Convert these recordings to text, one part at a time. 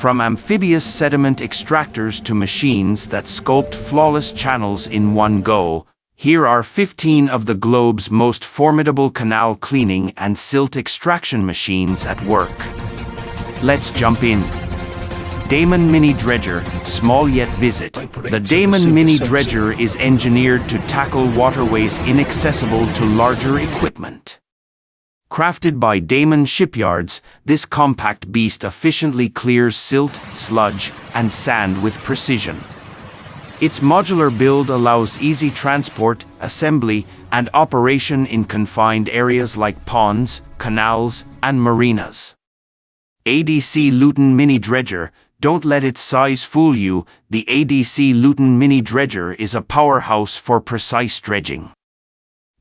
From amphibious sediment extractors to machines that sculpt flawless channels in one go, here are 15 of the globe's most formidable canal cleaning and silt extraction machines at work. Let's jump in. Damon Mini Dredger, small yet visit. The Damon Mini Dredger is engineered to tackle waterways inaccessible to larger equipment. Crafted by Damon Shipyards, this compact beast efficiently clears silt, sludge, and sand with precision. Its modular build allows easy transport, assembly, and operation in confined areas like ponds, canals, and marinas. ADC Luton Mini Dredger. Don't let its size fool you, the ADC Luton Mini Dredger is a powerhouse for precise dredging.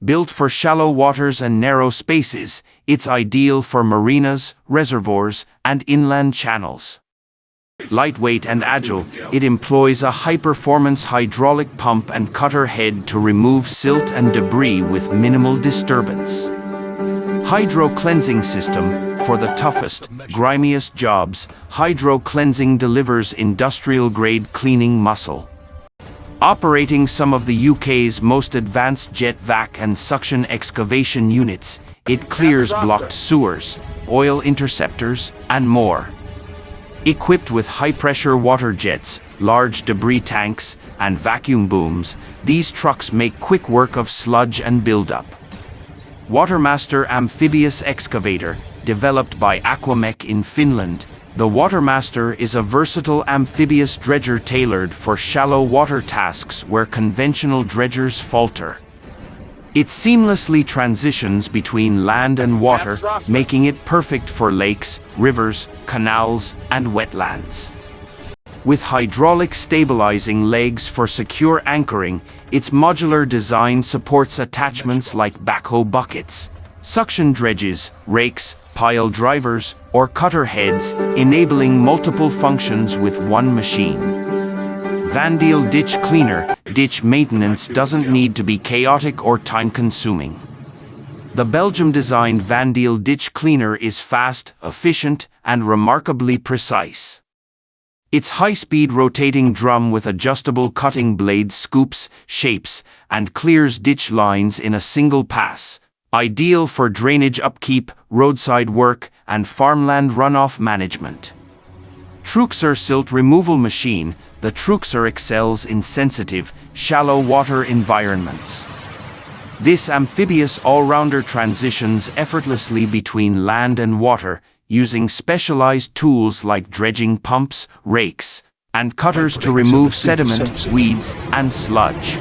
Built for shallow waters and narrow spaces, it's ideal for marinas, reservoirs, and inland channels. Lightweight and agile, it employs a high-performance hydraulic pump and cutter head to remove silt and debris with minimal disturbance. Hydro-cleansing system. For the toughest, grimiest jobs, hydro-cleansing delivers industrial-grade cleaning muscle. Operating some of the UK's most advanced jet vac and suction excavation units, it clears blocked sewers, oil interceptors, and more. Equipped with high-pressure water jets, large debris tanks, and vacuum booms, these trucks make quick work of sludge and buildup. Watermaster Amphibious Excavator. Developed by Aquamech in Finland, the Watermaster is a versatile amphibious dredger tailored for shallow water tasks where conventional dredgers falter. It seamlessly transitions between land and water, making it perfect for lakes, rivers, canals, and wetlands. With hydraulic stabilizing legs for secure anchoring, its modular design supports attachments like backhoe buckets, suction dredges, rakes, pile drivers, or cutter heads, enabling multiple functions with one machine. Vandeel Ditch Cleaner. Ditch maintenance doesn't need to be chaotic or time-consuming. The Belgium-designed Vandeel Ditch Cleaner is fast, efficient, and remarkably precise. Its high-speed rotating drum with adjustable cutting blades scoops, shapes, and clears ditch lines in a single pass. Ideal for drainage upkeep, roadside work, and farmland runoff management. Truxer Silt Removal Machine. The Truxer excels in sensitive, shallow water environments. This amphibious all-rounder transitions effortlessly between land and water, using specialized tools like dredging pumps, rakes, and cutters to remove sediment, weeds, and sludge.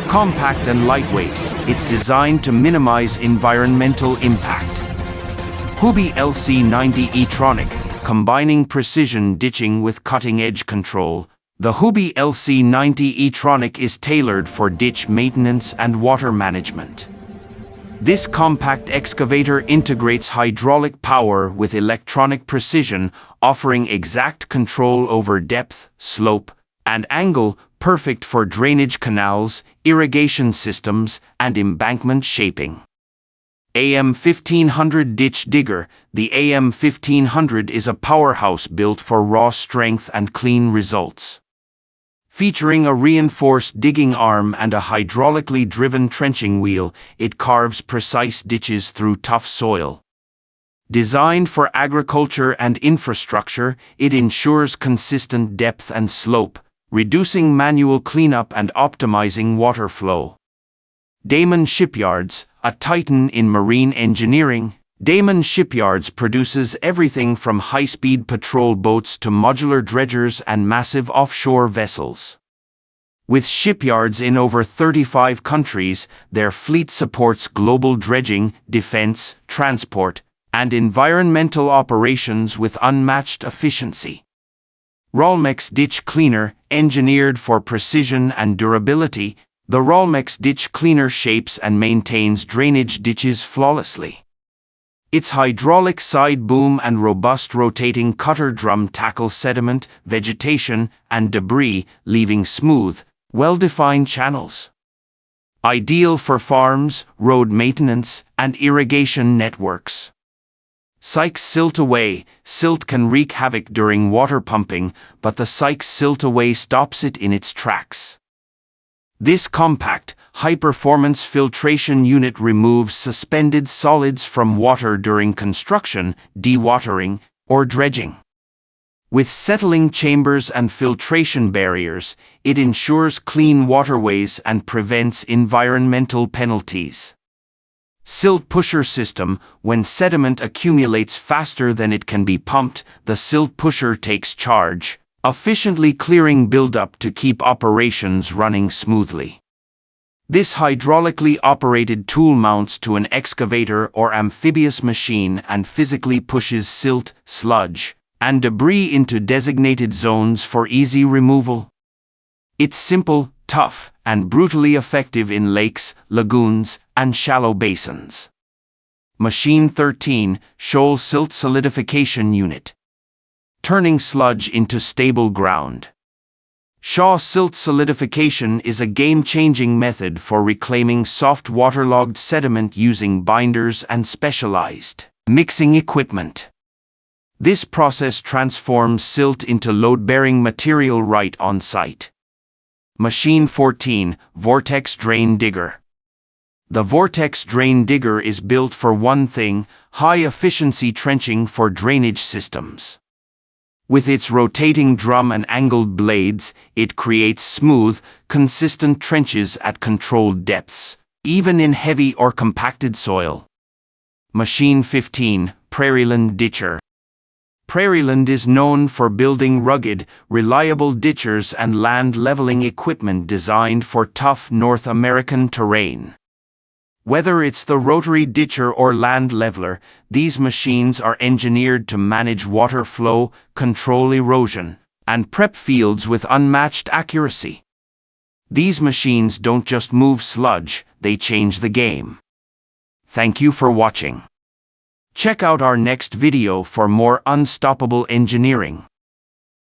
Compact and lightweight, it's designed to minimize environmental impact. Hubie LC90 E-Tronic, combining precision ditching with cutting-edge control. The Hubie LC90 E-Tronic is tailored for ditch maintenance and water management. This compact excavator integrates hydraulic power with electronic precision, offering exact control over depth, slope, and angle, perfect for drainage canals, irrigation systems, and embankment shaping. AM1500 Ditch Digger. The AM1500 is a powerhouse built for raw strength and clean results. Featuring a reinforced digging arm and a hydraulically driven trenching wheel, it carves precise ditches through tough soil. Designed for agriculture and infrastructure, it ensures consistent depth and slope, reducing manual cleanup and optimizing water flow. Damon Shipyards, a titan in marine engineering. Damon Shipyards produces everything from high-speed patrol boats to modular dredgers and massive offshore vessels. With shipyards in over 35 countries, their fleet supports global dredging, defense, transport, and environmental operations with unmatched efficiency. Rolmex Ditch Cleaner. Engineered for precision and durability, the Rolmex Ditch Cleaner shapes and maintains drainage ditches flawlessly. Its hydraulic side boom and robust rotating cutter drum tackle sediment, vegetation, and debris, leaving smooth, well-defined channels. Ideal for farms, road maintenance, and irrigation networks. Sykes silt-away. Silt can wreak havoc during water pumping, but the Sykes silt-away stops it in its tracks. This compact, high-performance filtration unit removes suspended solids from water during construction, dewatering, or dredging. With settling chambers and filtration barriers, it ensures clean waterways and prevents environmental penalties. Silt pusher system. When sediment accumulates faster than it can be pumped, the silt pusher takes charge, efficiently clearing buildup to keep operations running smoothly. This hydraulically operated tool mounts to an excavator or amphibious machine and physically pushes silt, sludge, and debris into designated zones for easy removal. It's simple, tough, and brutally effective in lakes, lagoons, and shallow basins. Machine 13, Shoal Silt Solidification Unit. Turning sludge into stable ground. Shoal silt solidification is a game-changing method for reclaiming soft waterlogged sediment using binders and specialized mixing equipment. This process transforms silt into load-bearing material right on site. Machine 14, Vortex Drain Digger. The Vortex Drain Digger is built for one thing: high-efficiency trenching for drainage systems. With its rotating drum and angled blades, it creates smooth, consistent trenches at controlled depths, even in heavy or compacted soil. Machine 15, Prairieland Ditcher. Prairieland is known for building rugged, reliable ditchers and land-leveling equipment designed for tough North American terrain. Whether it's the rotary ditcher or land leveler, these machines are engineered to manage water flow, control erosion, and prep fields with unmatched accuracy. These machines don't just move sludge, they change the game. Thank you for watching. Check out our next video for more unstoppable engineering.